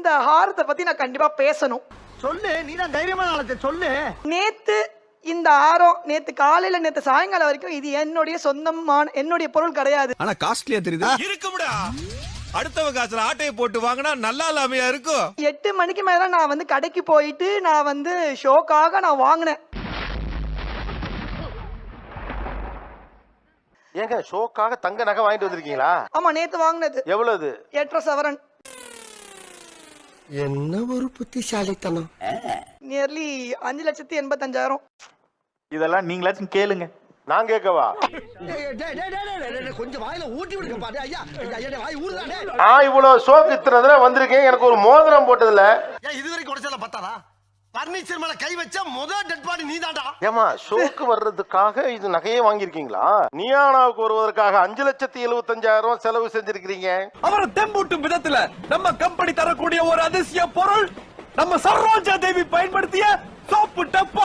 இந்த ஹாரத்தை பத்தி நான் கண்டிப்பா பேசணும். சொல்லு, நீதான் தைரியமான ஆளத்தை சொல்லு. நேத்து இந்த ஆரம் நேத்து காலையில நேத்து சாயங்காலம் வரைக்கும் இது என்னுடைய சொந்தமான என்னுடைய பொருள் கிடையாது. ஆனா காஸ்ட்லியா தெரியுது. இருக்கும்டா. அடுத்தவ காசுல ஆட்டையை போட்டு வாங்கினா நல்லா இல்லாமையா இருக்கும். 8 மணிக்கு மேல நான் வந்து கடைக்கு போயிட்டு நான் வந்து ஷோக்காக நான் வாங்கினேன். ஏங்க ஷோக்காக தங்க நகை வாங்கிட்டு வந்திருக்கீங்களா? ஆமா, நேத்து வாங்கினது. எவ்வளவு? 8.5 சவரன். என்ன ஒரு புத்திசாலித்தனம். நியர்லி 5,85,000. இதெல்லாம் நீங்களாச்சும் கேளுங்க. நான் கேட்கவா? கொஞ்சம் வாயில ஊட்டி விடுங்க பாரு. ஐயா வாய் ஊறுதானே. நான் இவ்வளவு ஷோக்கு இத்தனை தடவை வந்திருக்கேன், எனக்கு ஒரு மோதிரம் போட்டதுல இதுவரைக்கும் உடைச்சல பத்தாதா? பர்னிச்சர் மேல கை வச்ச முதல் டெட் பாடி நீதான்டா. ஏமா ஷோக்கு வர்றதுக்காக இது நகையே வாங்கியிருக்கீங்களா? நியானாவுக்கு வருவதற்காக 5,75,000 செலவு செஞ்சிருக்கீங்க. அவரை தெம்பூட்டும் விதத்துல நம்ம கம்பெனி தரக்கூடிய ஒரு அதிசய பொருள் நம்ம சரோஜா தேவி பயன்படுத்திய சோப்பு டப்பா.